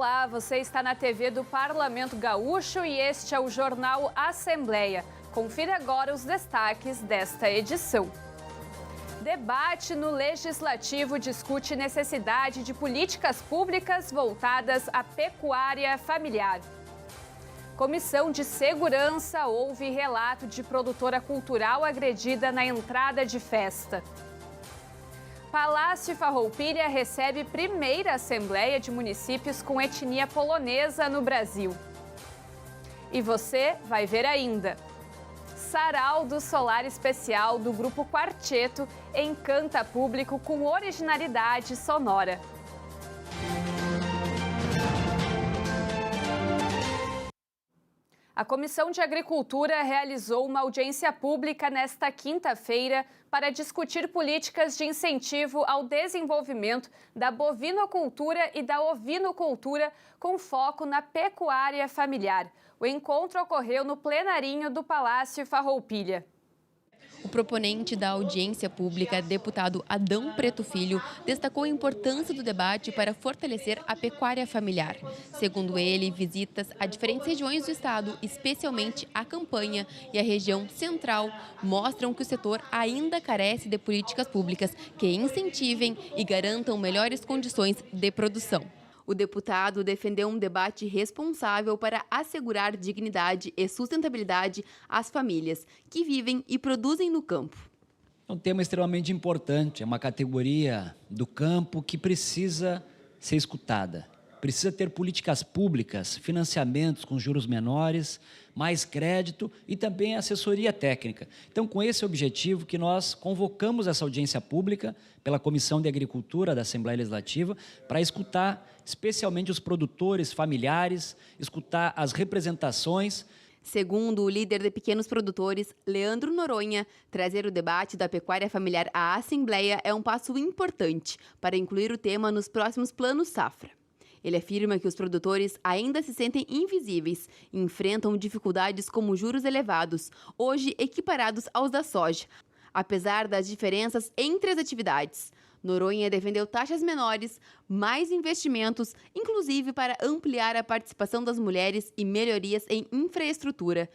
Olá, você está na TV do Parlamento Gaúcho e este é o Jornal Assembleia. Confira agora os destaques desta edição. Debate no Legislativo discute necessidade de políticas públicas voltadas à pecuária familiar. Comissão de Segurança ouve relato de produtora cultural agredida na entrada de festa. Palácio Farroupilha recebe primeira Assembleia de Municípios com etnia polonesa no Brasil. E você vai ver ainda. Sarau do Solar Especial do Grupo Quarteto encanta público com originalidade sonora. A Comissão de Agricultura realizou uma audiência pública nesta quinta-feira para discutir políticas de incentivo ao desenvolvimento da bovinocultura e da ovinocultura com foco na pecuária familiar. O encontro ocorreu no plenarinho do Palácio Farroupilha. O proponente da audiência pública, deputado Adão Preto Filho, destacou a importância do debate para fortalecer a pecuária familiar. Segundo ele, visitas a diferentes regiões do estado, especialmente a Campanha e a região central, mostram que o setor ainda carece de políticas públicas que incentivem e garantam melhores condições de produção. O deputado defendeu um debate responsável para assegurar dignidade e sustentabilidade às famílias que vivem e produzem no campo. É um tema extremamente importante, é uma categoria do campo que precisa ser escutada. Precisa ter políticas públicas, financiamentos com juros menores, mais crédito e também assessoria técnica. Então, com esse objetivo que nós convocamos essa audiência pública pela Comissão de Agricultura da Assembleia Legislativa para escutar especialmente os produtores familiares, escutar as representações. Segundo o líder de pequenos produtores, Leandro Noronha, trazer o debate da pecuária familiar à Assembleia é um passo importante para incluir o tema nos próximos planos safra. Ele afirma que os produtores ainda se sentem invisíveis e enfrentam dificuldades como juros elevados, hoje equiparados aos da soja, apesar das diferenças entre as atividades. Noronha defendeu taxas menores, mais investimentos, inclusive para ampliar a participação das mulheres e melhorias em infraestrutura,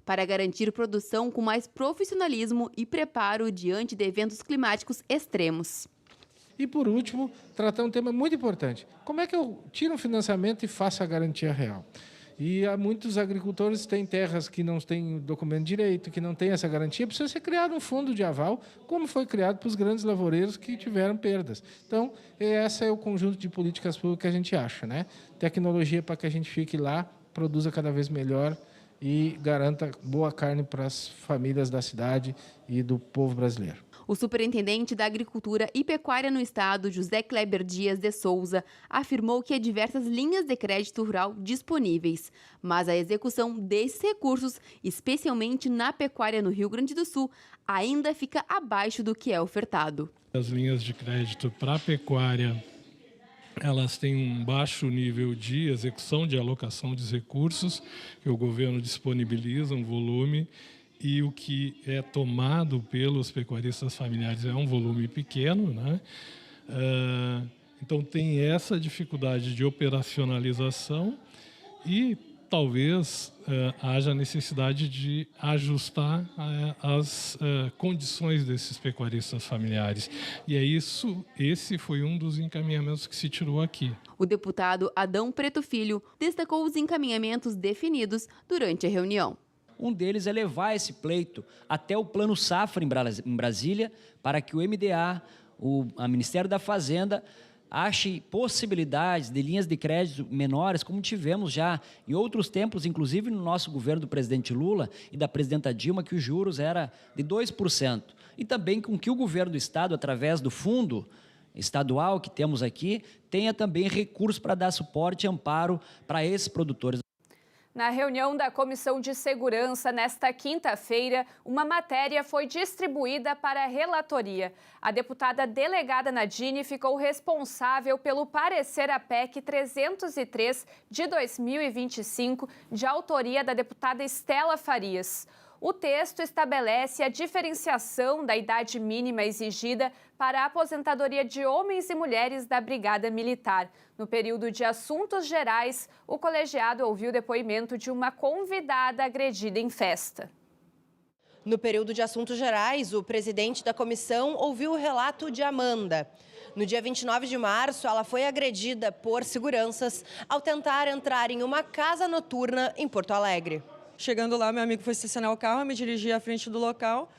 para garantir produção com mais profissionalismo e preparo diante de eventos climáticos extremos. E, por último, tratar um tema muito importante. Como é que eu tiro um financiamento e faço a garantia real? E há muitos agricultores que têm terras que não têm documento de direito, que não têm essa garantia. Precisa ser criado um fundo de aval, como foi criado para os grandes lavoureiros que tiveram perdas. Então, esse é o conjunto de políticas públicas que a gente acha, né? Tecnologia para que a gente fique lá, produza cada vez melhor e garanta boa carne para as famílias da cidade e do povo brasileiro. O superintendente da Agricultura e Pecuária no estado, José Kleber Dias de Souza, afirmou que há diversas linhas de crédito rural disponíveis, mas a execução desses recursos, especialmente na pecuária no Rio Grande do Sul, ainda fica abaixo do que é ofertado. As linhas de crédito para a pecuária, elas têm um baixo nível de execução, de alocação de recursos, que o governo disponibiliza um volume, e o que é tomado pelos pecuaristas familiares é um volume pequeno, né? Então tem essa dificuldade de operacionalização e talvez haja necessidade de ajustar as condições desses pecuaristas familiares. E é isso, esse foi um dos encaminhamentos que se tirou aqui. O deputado Adão Preto Filho destacou os encaminhamentos definidos durante a reunião. Um deles é levar esse pleito até o Plano Safra em Brasília, para que o MDA, o Ministério da Fazenda, ache possibilidades de linhas de crédito menores, como tivemos já em outros tempos, inclusive no nosso governo do presidente Lula e da presidenta Dilma, que os juros eram de 2%. E também com que o governo do estado, através do fundo estadual que temos aqui, tenha também recursos para dar suporte e amparo para esses produtores. Na reunião da Comissão de Segurança, nesta quinta-feira, uma matéria foi distribuída para a relatoria. A deputada delegada Nadine ficou responsável pelo parecer à PEC 303 de 2025, de autoria da deputada Estela Farias. O texto estabelece a diferenciação da idade mínima exigida para a aposentadoria de homens e mulheres da Brigada Militar. No período de assuntos gerais, o colegiado ouviu o depoimento de uma convidada agredida em festa. No período de assuntos gerais, o presidente da comissão ouviu o relato de Amanda. No dia 29 de março, ela foi agredida por seguranças ao tentar entrar em uma casa noturna em Porto Alegre. Chegando lá, meu amigo foi estacionar o carro, eu me dirigi à frente do local.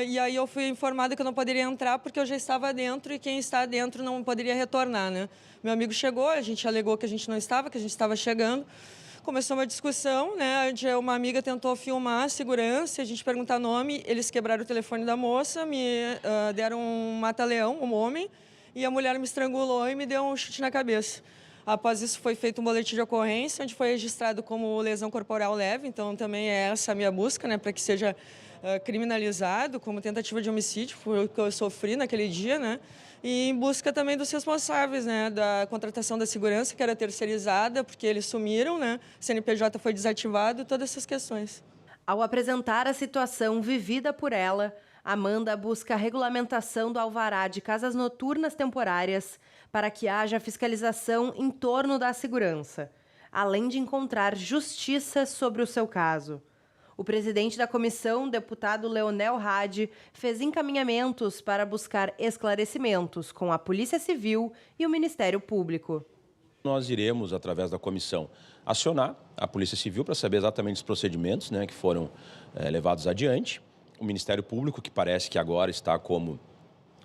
E aí eu fui informada que eu não poderia entrar porque eu já estava dentro e quem está dentro não poderia retornar, né? Meu amigo chegou, a gente alegou que a gente não estava, que a gente estava chegando. Começou uma discussão, né? Onde uma amiga tentou filmar a segurança, a gente perguntar nome, eles quebraram o telefone da moça, me deram um mata-leão, um homem, e a mulher me estrangulou e me deu um chute na cabeça. Após isso, foi feito um boletim de ocorrência, onde foi registrado como lesão corporal leve, então também é essa a minha busca, né, para que seja criminalizado como tentativa de homicídio, foi o que eu sofri naquele dia, né, e em busca também dos responsáveis, né, da contratação da segurança, que era terceirizada, porque eles sumiram, né, CNPJ foi desativado, todas essas questões. Ao apresentar a situação vivida por ela, Amanda busca a regulamentação do alvará de casas noturnas temporárias para que haja fiscalização em torno da segurança, além de encontrar justiça sobre o seu caso. O presidente da comissão, deputado Leonel Hadi, fez encaminhamentos para buscar esclarecimentos com a Polícia Civil e o Ministério Público. Nós iremos, através da comissão, acionar a Polícia Civil para saber exatamente os procedimentos, né, que foram levados adiante. O Ministério Público, que parece que agora está como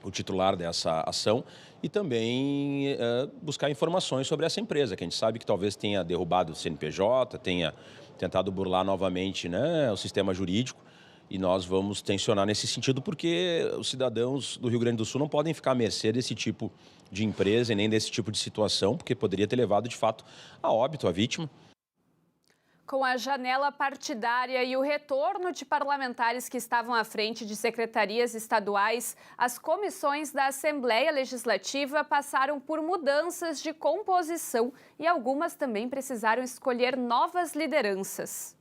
o titular dessa ação, e também buscar informações sobre essa empresa, que a gente sabe que talvez tenha derrubado o CNPJ, tenha tentado burlar novamente, né, o sistema jurídico, e nós vamos tensionar nesse sentido porque os cidadãos do Rio Grande do Sul não podem ficar à mercê desse tipo de empresa e nem desse tipo de situação, porque poderia ter levado, de fato, a óbito a vítima. Com a janela partidária e o retorno de parlamentares que estavam à frente de secretarias estaduais, as comissões da Assembleia Legislativa passaram por mudanças de composição e algumas também precisaram escolher novas lideranças.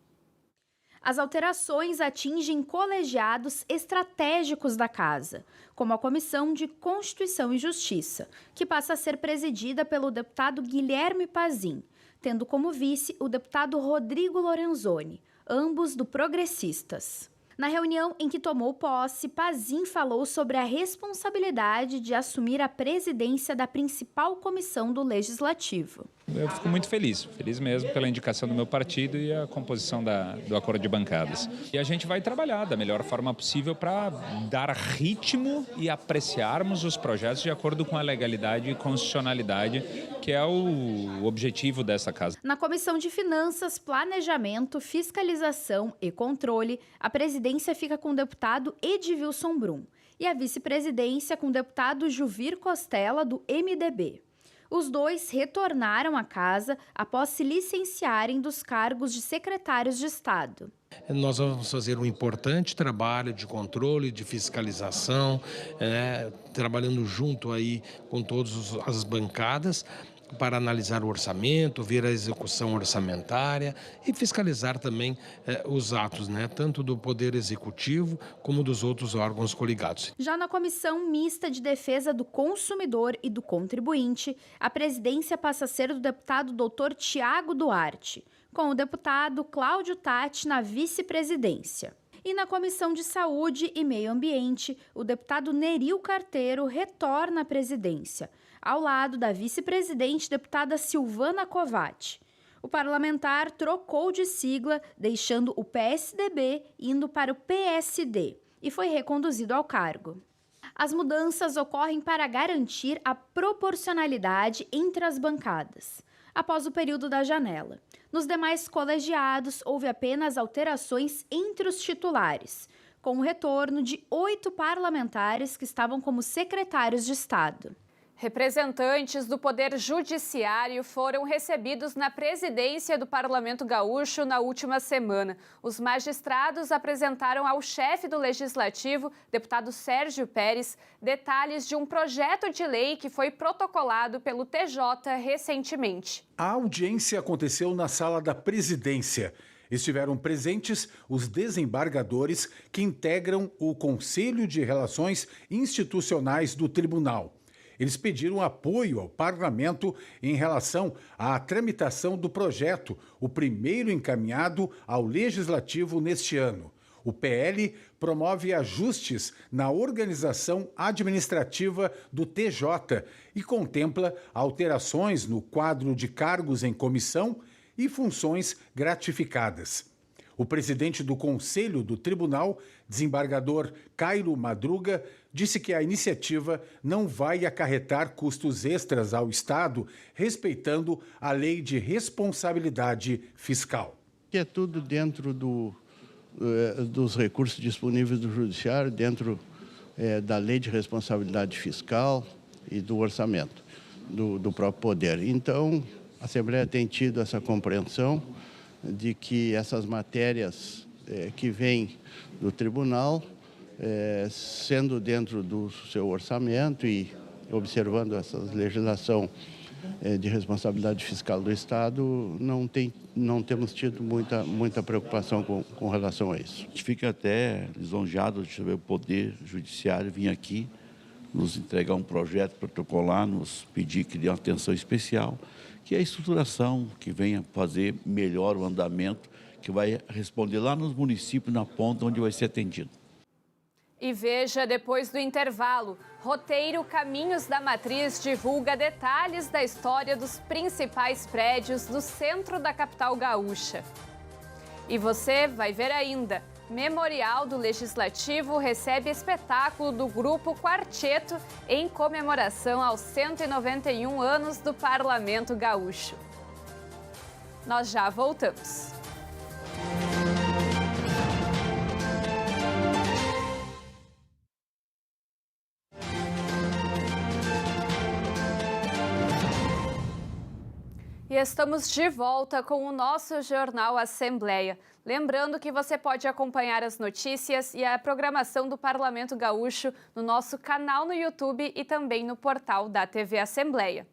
As alterações atingem colegiados estratégicos da Casa, como a Comissão de Constituição e Justiça, que passa a ser presidida pelo deputado Guilherme Pazin, tendo como vice o deputado Rodrigo Lorenzoni, ambos do Progressistas. Na reunião em que tomou posse, Pazin falou sobre a responsabilidade de assumir a presidência da principal comissão do Legislativo. Eu fico muito feliz mesmo pela indicação do meu partido e a composição do acordo de bancadas. E a gente vai trabalhar da melhor forma possível para dar ritmo e apreciarmos os projetos de acordo com a legalidade e constitucionalidade, que é o objetivo dessa casa. Na Comissão de Finanças, Planejamento, Fiscalização e Controle, a presidência fica com o deputado Edilson Brum e a vice-presidência com o deputado Juvir Costela, do MDB. Os dois retornaram à casa após se licenciarem dos cargos de secretários de Estado. Nós vamos fazer um importante trabalho de controle, de fiscalização, trabalhando junto aí com todas as bancadas, para analisar o orçamento, ver a execução orçamentária e fiscalizar também os atos, tanto do Poder Executivo como dos outros órgãos coligados. Já na Comissão Mista de Defesa do Consumidor e do Contribuinte, a presidência passa a ser do deputado Dr. Tiago Duarte, com o deputado Cláudio Tatti na vice-presidência. E na Comissão de Saúde e Meio Ambiente, o deputado Neril Carteiro retorna à presidência, ao lado da vice-presidente deputada Silvana Covatti. O parlamentar trocou de sigla, deixando o PSDB indo para o PSD e foi reconduzido ao cargo. As mudanças ocorrem para garantir a proporcionalidade entre as bancadas, após o período da janela. Nos demais colegiados, houve apenas alterações entre os titulares, com o retorno de 8 parlamentares que estavam como secretários de Estado. Representantes do Poder Judiciário foram recebidos na presidência do Parlamento Gaúcho na última semana. Os magistrados apresentaram ao chefe do Legislativo, deputado Sérgio Pérez, detalhes de um projeto de lei que foi protocolado pelo TJ recentemente. A audiência aconteceu na sala da presidência. Estiveram presentes os desembargadores que integram o Conselho de Relações Institucionais do Tribunal. Eles pediram apoio ao parlamento em relação à tramitação do projeto, o primeiro encaminhado ao Legislativo neste ano. O PL promove ajustes na organização administrativa do TJ e contempla alterações no quadro de cargos em comissão e funções gratificadas. O presidente do Conselho do Tribunal, desembargador Cairo Madruga, disse que a iniciativa não vai acarretar custos extras ao Estado, respeitando a lei de responsabilidade fiscal. É tudo dentro dos recursos disponíveis do Judiciário, dentro da lei de responsabilidade fiscal e do orçamento do próprio Poder. Então, a Assembleia tem tido essa compreensão de que essas matérias que vêm do Tribunal, sendo dentro do seu orçamento e observando essa legislação de responsabilidade fiscal do Estado, não temos tido muita preocupação com relação a isso. A gente fica até lisonjeado de ver o Poder Judiciário vir aqui nos entregar um projeto protocolar, nos pedir que dê uma atenção especial, que é a estruturação, que venha fazer melhor o andamento, que vai responder lá nos municípios, na ponta onde vai ser atendido. E veja depois do intervalo, roteiro Caminhos da Matriz divulga detalhes da história dos principais prédios do centro da capital gaúcha. E você vai ver ainda, Memorial do Legislativo recebe espetáculo do Grupo Quarteto em comemoração aos 191 anos do Parlamento Gaúcho. Nós já voltamos. E estamos de volta com o nosso Jornal Assembleia. Lembrando que você pode acompanhar as notícias e a programação do Parlamento Gaúcho no nosso canal no YouTube e também no portal da TV Assembleia.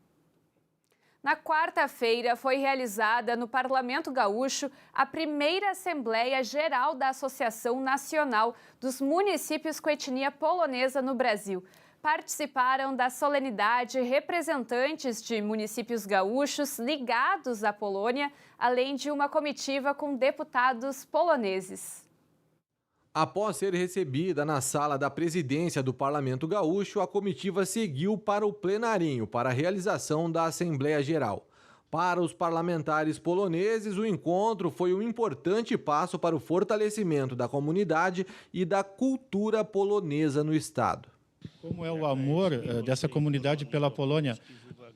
Na quarta-feira foi realizada no Parlamento Gaúcho a primeira Assembleia Geral da Associação Nacional dos Municípios com Etnia Polonesa no Brasil. Participaram da solenidade representantes de municípios gaúchos ligados à Polônia, além de uma comitiva com deputados poloneses. Após ser recebida na sala da presidência do Parlamento Gaúcho, a comitiva seguiu para o plenarinho para a realização da Assembleia Geral. Para os parlamentares poloneses, o encontro foi um importante passo para o fortalecimento da comunidade e da cultura polonesa no estado. Como é o amor dessa comunidade pela Polônia,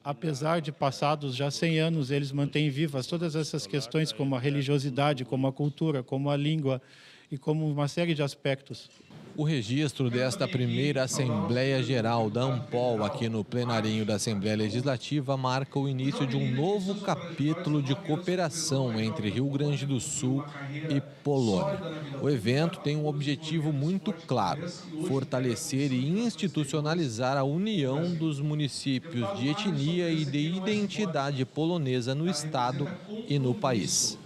apesar de passados já 100 anos, eles mantêm vivas todas essas questões como a religiosidade, como a cultura, como a língua e como uma série de aspectos. O registro desta primeira Assembleia Geral da ANPOL aqui no plenarinho da Assembleia Legislativa marca o início de um novo capítulo de cooperação entre Rio Grande do Sul e Polônia. O evento tem um objetivo muito claro: fortalecer e institucionalizar a união dos municípios de etnia e de identidade polonesa no estado e no país.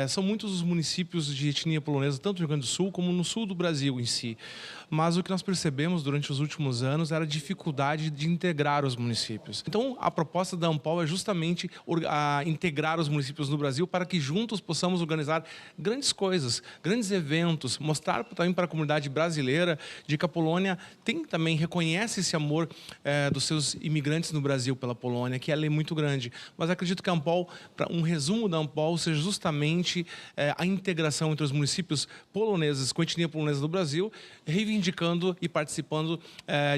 São muitos os municípios de etnia polonesa, tanto no Rio Grande do Sul como no sul do Brasil em si. Mas o que nós percebemos durante os últimos anos era a dificuldade de integrar os municípios. Então, a proposta da ANPOL é justamente integrar os municípios no Brasil para que juntos possamos organizar grandes coisas, grandes eventos, mostrar também para a comunidade brasileira de que a Polônia também reconhece esse amor dos seus imigrantes no Brasil pela Polônia, que ela é muito grande. Mas acredito que a ANPOL, um resumo da ANPOL, seja justamente a integração entre os municípios poloneses com etnia polonesa do Brasil, reivindicando e participando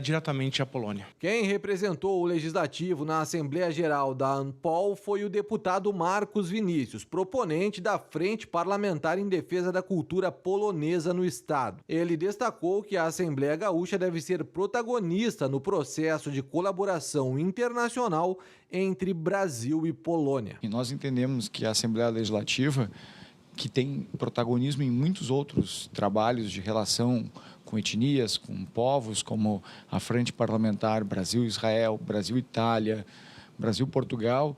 diretamente a Polônia. Quem representou o Legislativo na Assembleia Geral da ANPOL foi o deputado Marcos Vinícius, proponente da Frente Parlamentar em Defesa da Cultura Polonesa no Estado. Ele destacou que a Assembleia Gaúcha deve ser protagonista no processo de colaboração internacional entre Brasil e Polônia. E nós entendemos que a Assembleia Legislativa, que tem protagonismo em muitos outros trabalhos de relação com etnias, com povos, como a Frente Parlamentar Brasil-Israel, Brasil-Itália, Brasil-Portugal,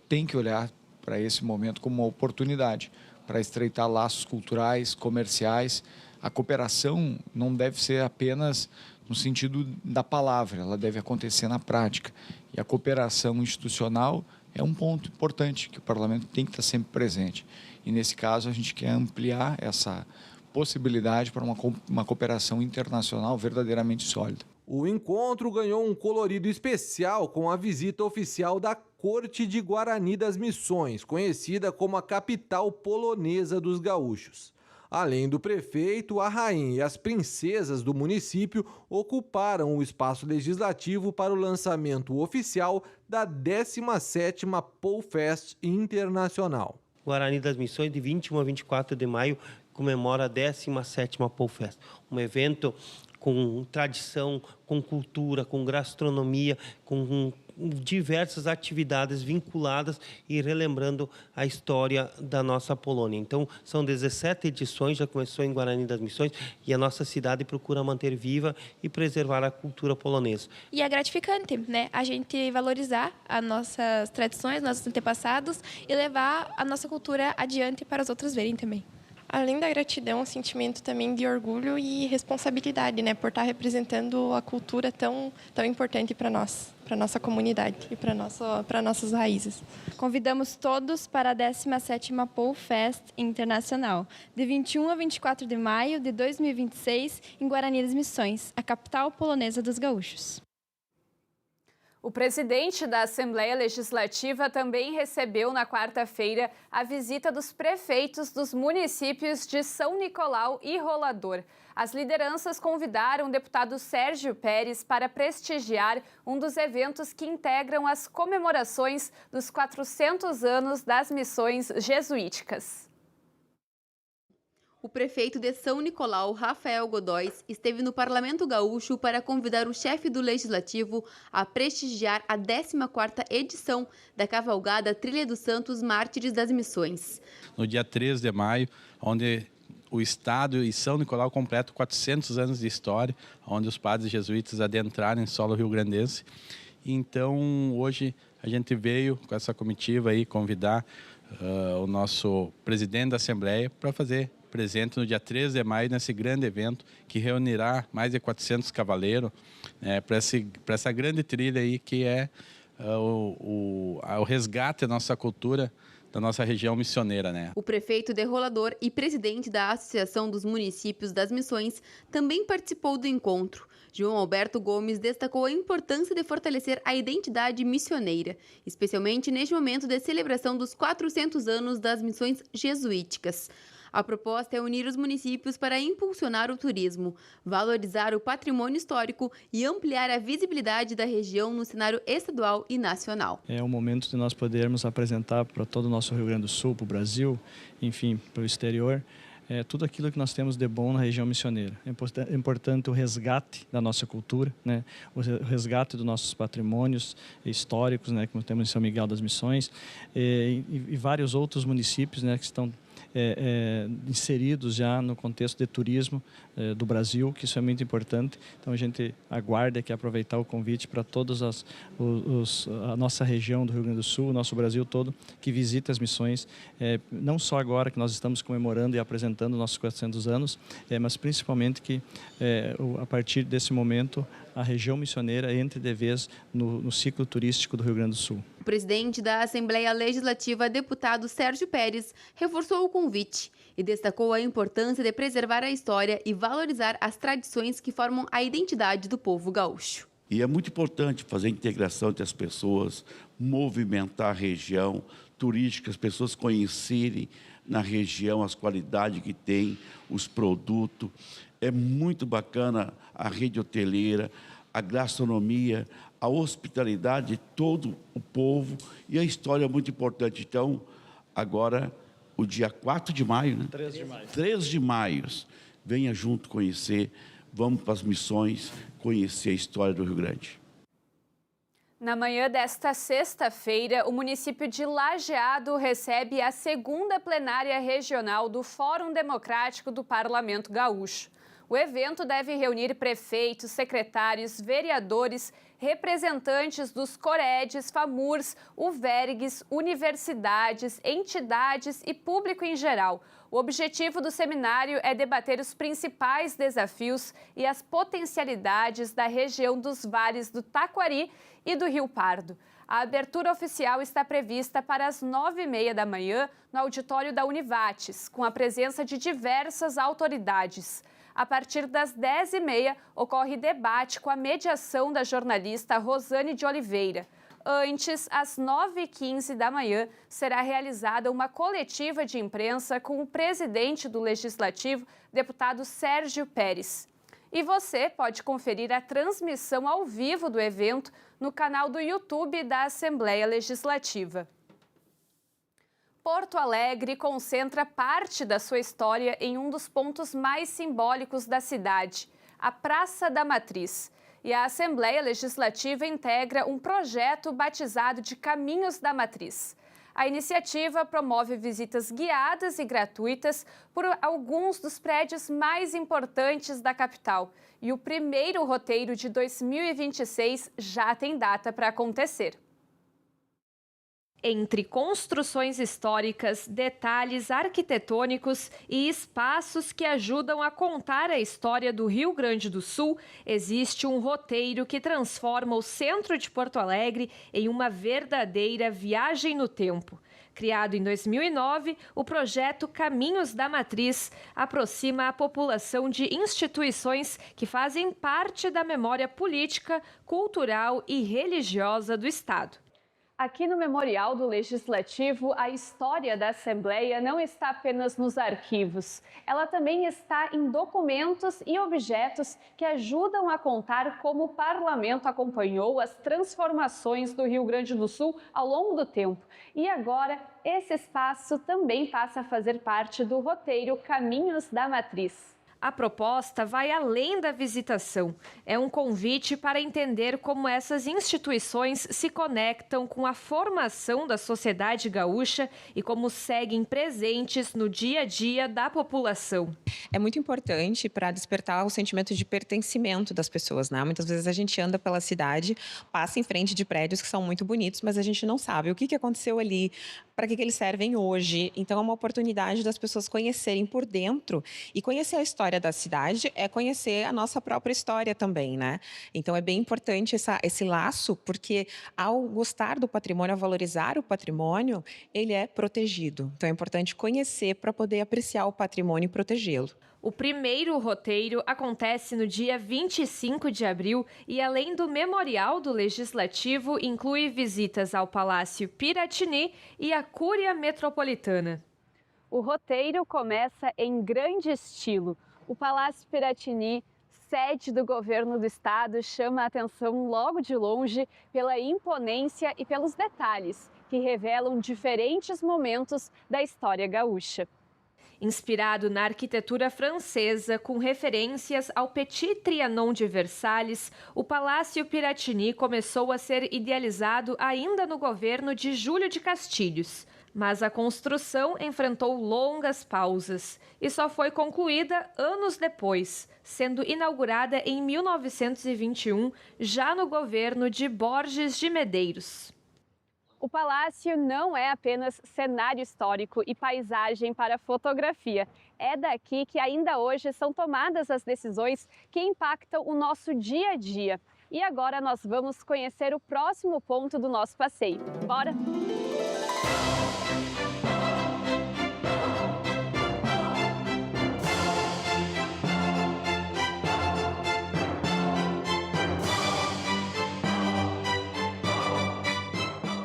tem que olhar para esse momento como uma oportunidade, para estreitar laços culturais, comerciais. A cooperação não deve ser apenas no sentido da palavra, ela deve acontecer na prática. E a cooperação institucional é um ponto importante que o parlamento tem que estar sempre presente. E, nesse caso, a gente quer ampliar essa possibilidade para uma cooperação internacional verdadeiramente sólida. O encontro ganhou um colorido especial com a visita oficial da Corte de Guarani das Missões, conhecida como a capital polonesa dos gaúchos. Além do prefeito, a rainha e as princesas do município ocuparam o espaço legislativo para o lançamento oficial da 17ª Polfest Internacional. Guarani das Missões, de 21 a 24 de maio, comemora a 17ª Polfest, um evento com tradição, com cultura, com gastronomia, com diversas atividades vinculadas e relembrando a história da nossa Polônia. Então, são 17 edições, já começou em Guarani das Missões, e a nossa cidade procura manter viva e preservar a cultura polonesa. E é gratificante, né? A gente valorizar as nossas tradições, nossos antepassados e levar a nossa cultura adiante para os outros verem também. Além da gratidão, um sentimento também de orgulho e responsabilidade, né, por estar representando a cultura tão importante para nós, para nossa comunidade e para nossas raízes. Convidamos todos para a 17ª Polfest Internacional, de 21 a 24 de maio de 2026, em Guarani das Missões, a capital polonesa dos gaúchos. O presidente da Assembleia Legislativa também recebeu na quarta-feira a visita dos prefeitos dos municípios de São Nicolau e Rolador. As lideranças convidaram o deputado Sérgio Pérez para prestigiar um dos eventos que integram as comemorações dos 400 anos das missões jesuíticas. O prefeito de São Nicolau, Rafael Godóis, esteve no Parlamento Gaúcho para convidar o chefe do Legislativo a prestigiar a 14ª edição da Cavalgada Trilha dos Santos Mártires das Missões. No dia 3 de maio, onde o Estado e São Nicolau completam 400 anos de história, onde os padres jesuítas adentraram em solo rio-grandense. Então, hoje, a gente veio com essa comitiva aí convidar o nosso presidente da Assembleia para fazer presente no dia 13 de maio, nesse grande evento que reunirá mais de 400 cavaleiros para essa grande trilha aí que é o resgate da nossa cultura, da nossa região missioneira, né? O prefeito de Rolador e presidente da Associação dos Municípios das Missões também participou do encontro. João Alberto Gomes destacou a importância de fortalecer a identidade missioneira, especialmente neste momento de celebração dos 400 anos das missões jesuíticas. A proposta é unir os municípios para impulsionar o turismo, valorizar o patrimônio histórico e ampliar a visibilidade da região no cenário estadual e nacional. É o momento de nós podermos apresentar para todo o nosso Rio Grande do Sul, para o Brasil, enfim, para o exterior, tudo aquilo que nós temos de bom na região missioneira. É importante o resgate da nossa cultura, né? O resgate dos nossos patrimônios históricos, né? Como temos em São Miguel das Missões, e vários outros municípios, né? Que estão inseridos já no contexto de turismo do Brasil, que isso é muito importante. Então a gente aguarda aqui aproveitar o convite para todos a nossa região do Rio Grande do Sul, o nosso Brasil todo, que visite as missões, não só agora que nós estamos comemorando e apresentando nossos 400 anos, mas principalmente que a partir desse momento a região missioneira entre de vez no ciclo turístico do Rio Grande do Sul. O presidente da Assembleia Legislativa, deputado Sérgio Pérez, reforçou o convite e destacou a importância de preservar a história e valorizar as tradições que formam a identidade do povo gaúcho. E é muito importante fazer a integração entre as pessoas, movimentar a região turística, as pessoas conhecerem na região as qualidades que tem, os produtos. É muito bacana a rede hoteleira, a gastronomia, a hospitalidade de todo o povo e a história é muito importante. Então, agora, o dia 4 de maio, né? 3 de maio. 3 de maio, venha junto conhecer, vamos para as missões, conhecer a história do Rio Grande. Na manhã desta sexta-feira, o município de Lajeado recebe a segunda plenária regional do Fórum Democrático do Parlamento Gaúcho. O evento deve reunir prefeitos, secretários, vereadores, representantes dos Coredes, FAMURS, UVERGS, universidades, entidades e público em geral. O objetivo do seminário é debater os principais desafios e as potencialidades da região dos vales do Taquari e do Rio Pardo. A abertura oficial está prevista para as 9h30 da manhã no auditório da Univates, com a presença de diversas autoridades. A partir das 10h30, ocorre debate com a mediação da jornalista Rosane de Oliveira. Antes, às 9h15 da manhã, será realizada uma coletiva de imprensa com o presidente do Legislativo, deputado Sérgio Pérez. E você pode conferir a transmissão ao vivo do evento no canal do YouTube da Assembleia Legislativa. Porto Alegre concentra parte da sua história em um dos pontos mais simbólicos da cidade, a Praça da Matriz. E a Assembleia Legislativa integra um projeto batizado de Caminhos da Matriz. A iniciativa promove visitas guiadas e gratuitas por alguns dos prédios mais importantes da capital. E o primeiro roteiro de 2026 já tem data para acontecer. Entre construções históricas, detalhes arquitetônicos e espaços que ajudam a contar a história do Rio Grande do Sul, existe um roteiro que transforma o centro de Porto Alegre em uma verdadeira viagem no tempo. Criado em 2009, o projeto Caminhos da Matriz aproxima a população de instituições que fazem parte da memória política, cultural e religiosa do Estado. Aqui no Memorial do Legislativo, a história da Assembleia não está apenas nos arquivos. Ela também está em documentos e objetos que ajudam a contar como o parlamento acompanhou as transformações do Rio Grande do Sul ao longo do tempo. E agora, esse espaço também passa a fazer parte do roteiro Caminhos da Matriz. A proposta vai além da visitação. É um convite para entender como essas instituições se conectam com a formação da sociedade gaúcha e como seguem presentes no dia a dia da população. É muito importante para despertar o sentimento de pertencimento das pessoas, né? Muitas vezes a gente anda pela cidade, passa em frente de prédios que são muito bonitos, mas a gente não sabe o que aconteceu ali, para que eles servem hoje. Então é uma oportunidade das pessoas conhecerem por dentro, e conhecer a história da cidade é conhecer a nossa própria história também, né? Então é bem importante esse laço, porque ao gostar do patrimônio, ao valorizar o patrimônio, ele é protegido. Então é importante conhecer para poder apreciar o patrimônio e protegê-lo. O primeiro roteiro acontece no dia 25 de abril e, além do Memorial do Legislativo, inclui visitas ao Palácio Piratini e à Cúria Metropolitana. O roteiro começa em grande estilo. O Palácio Piratini, sede do governo do estado, chama a atenção logo de longe pela imponência e pelos detalhes que revelam diferentes momentos da história gaúcha. Inspirado na arquitetura francesa, com referências ao Petit Trianon de Versalhes, o Palácio Piratini começou a ser idealizado ainda no governo de Júlio de Castilhos. Mas a construção enfrentou longas pausas e só foi concluída anos depois, sendo inaugurada em 1921, já no governo de Borges de Medeiros. O palácio não é apenas cenário histórico e paisagem para fotografia. É daqui que ainda hoje são tomadas as decisões que impactam o nosso dia a dia. E agora nós vamos conhecer o próximo ponto do nosso passeio. Bora?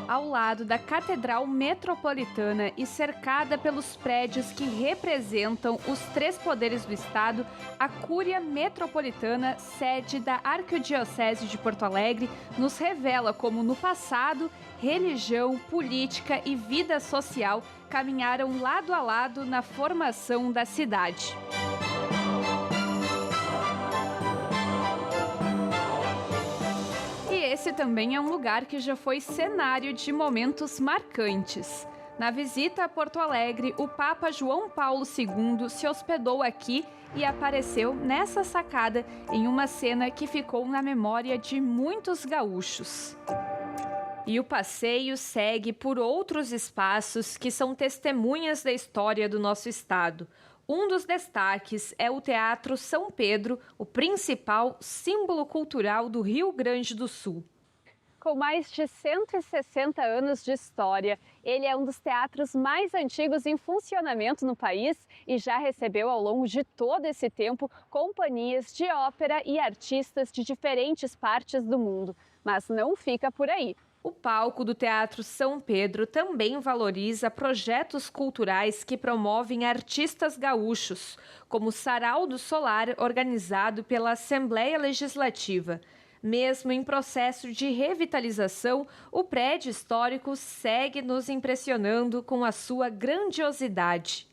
Ao lado da Catedral Metropolitana e cercada pelos prédios que representam os três poderes do Estado, a Cúria Metropolitana, sede da Arquidiocese de Porto Alegre, nos revela como no passado, religião, política e vida social caminharam lado a lado na formação da cidade. Esse também é um lugar que já foi cenário de momentos marcantes. Na visita a Porto Alegre, o Papa João Paulo II se hospedou aqui e apareceu nessa sacada em uma cena que ficou na memória de muitos gaúchos. E o passeio segue por outros espaços que são testemunhas da história do nosso estado. Um dos destaques é o Teatro São Pedro, o principal símbolo cultural do Rio Grande do Sul. Com mais de 160 anos de história, ele é um dos teatros mais antigos em funcionamento no país e já recebeu ao longo de todo esse tempo companhias de ópera e artistas de diferentes partes do mundo. Mas não fica por aí. O palco do Teatro São Pedro também valoriza projetos culturais que promovem artistas gaúchos, como o Sarau do Solar, organizado pela Assembleia Legislativa. Mesmo em processo de revitalização, o prédio histórico segue nos impressionando com a sua grandiosidade.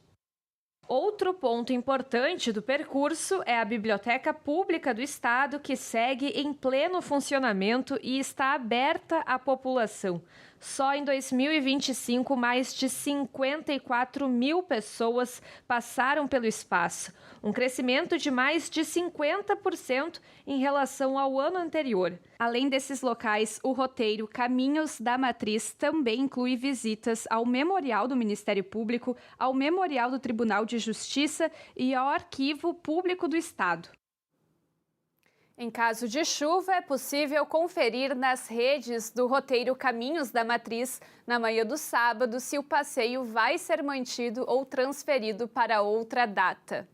Outro ponto importante do percurso é a Biblioteca Pública do Estado, que segue em pleno funcionamento e está aberta à população. Só em 2025, mais de 54 mil pessoas passaram pelo espaço, um crescimento de mais de 50% em relação ao ano anterior. Além desses locais, o roteiro Caminhos da Matriz também inclui visitas ao Memorial do Ministério Público, ao Memorial do Tribunal de Justiça e ao Arquivo Público do Estado. Em caso de chuva, é possível conferir nas redes do roteiro Caminhos da Matriz, na manhã do sábado, se o passeio vai ser mantido ou transferido para outra data.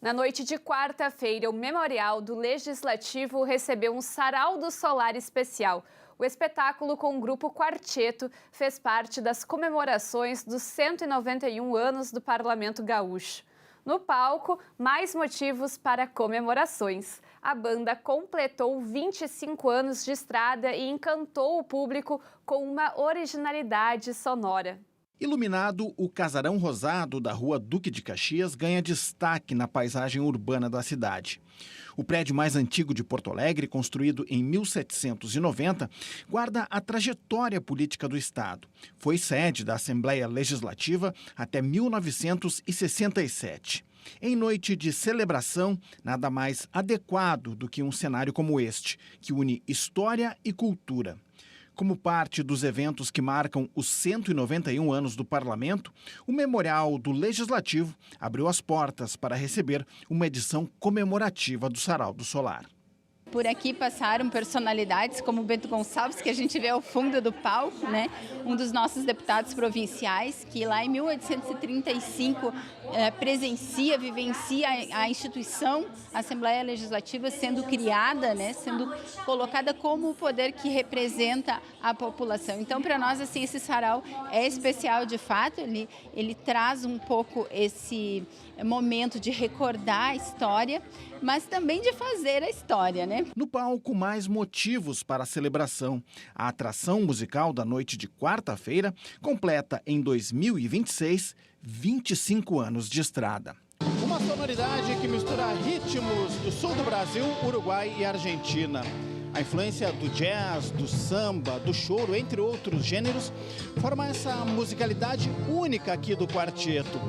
Na noite de quarta-feira, o Memorial do Legislativo recebeu um Sarau do Solar especial. O espetáculo com o grupo Quarteto fez parte das comemorações dos 191 anos do Parlamento Gaúcho. No palco, mais motivos para comemorações. A banda completou 25 anos de estrada e encantou o público com uma originalidade sonora. Iluminado, o Casarão Rosado da Rua Duque de Caxias ganha destaque na paisagem urbana da cidade. O prédio mais antigo de Porto Alegre, construído em 1790, guarda a trajetória política do Estado. Foi sede da Assembleia Legislativa até 1967. Em noite de celebração, nada mais adequado do que um cenário como este, que une história e cultura. Como parte dos eventos que marcam os 191 anos do Parlamento, o Memorial do Legislativo abriu as portas para receber uma edição comemorativa do Sarau do Solar. Por aqui passaram personalidades como Bento Gonçalves, que a gente vê ao fundo do palco, né? Um dos nossos deputados provinciais, que lá em 1835 vivencia a instituição a Assembleia Legislativa sendo criada, né? Sendo colocada como o poder que representa a população. Então, para nós, assim, esse sarau é especial de fato, ele traz um pouco esse momento de recordar a história, mas também de fazer a história, né? No palco, mais motivos para a celebração. A atração musical da noite de quarta-feira completa em 2026 25 anos de estrada. Uma sonoridade que mistura ritmos do sul do Brasil, Uruguai e Argentina. A influência do jazz, do samba, do choro, entre outros gêneros, forma essa musicalidade única aqui do quarteto.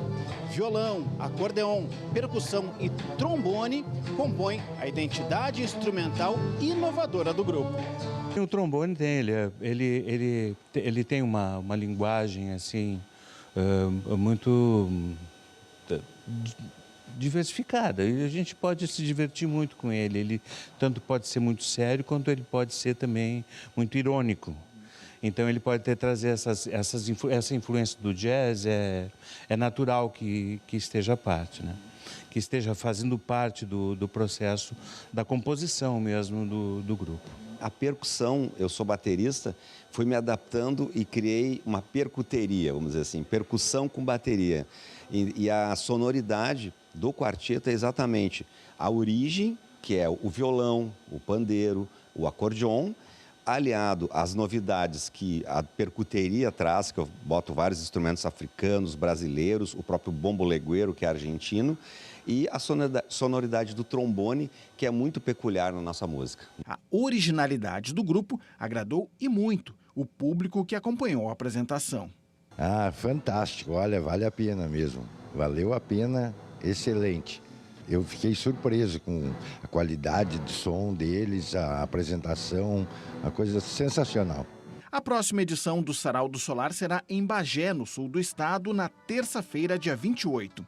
Violão, acordeon, percussão e trombone compõem a identidade instrumental inovadora do grupo. O trombone tem, ele tem uma linguagem assim muito diversificada, e a gente pode se divertir muito com ele. Ele tanto pode ser muito sério, quanto ele pode ser também muito irônico. Então ele pode trazer essa influência do jazz, é natural que esteja à parte, né? Que esteja fazendo parte do processo da composição mesmo do grupo. A percussão, eu sou baterista, fui me adaptando e criei uma percuteria, vamos dizer assim, percussão com bateria. E a sonoridade do quarteto é exatamente a origem, que é o violão, o pandeiro, o acordeon, aliado às novidades que a percuteria traz, que eu boto vários instrumentos africanos, brasileiros, o próprio bombo legueiro, que é argentino, e a sonoridade do trombone, que é muito peculiar na nossa música. A originalidade do grupo agradou e muito o público que acompanhou a apresentação. Ah, fantástico. Olha, vale a pena mesmo. Valeu a pena, excelente. Eu fiquei surpreso com a qualidade de som deles, a apresentação, uma coisa sensacional. A próxima edição do Sarau do Solar será em Bagé, no sul do estado, na terça-feira, dia 28.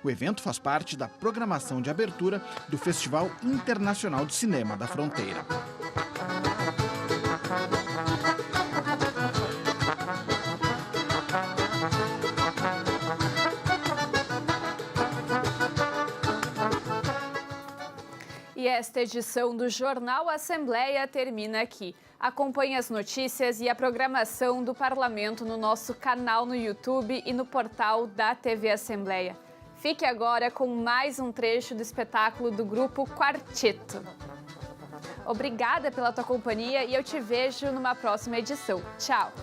O evento faz parte da programação de abertura do Festival Internacional de Cinema da Fronteira. E esta edição do Jornal Assembleia termina aqui. Acompanhe as notícias e a programação do Parlamento no nosso canal no YouTube e no portal da TV Assembleia. Fique agora com mais um trecho do espetáculo do grupo Quarteto. Obrigada pela tua companhia e eu te vejo numa próxima edição. Tchau!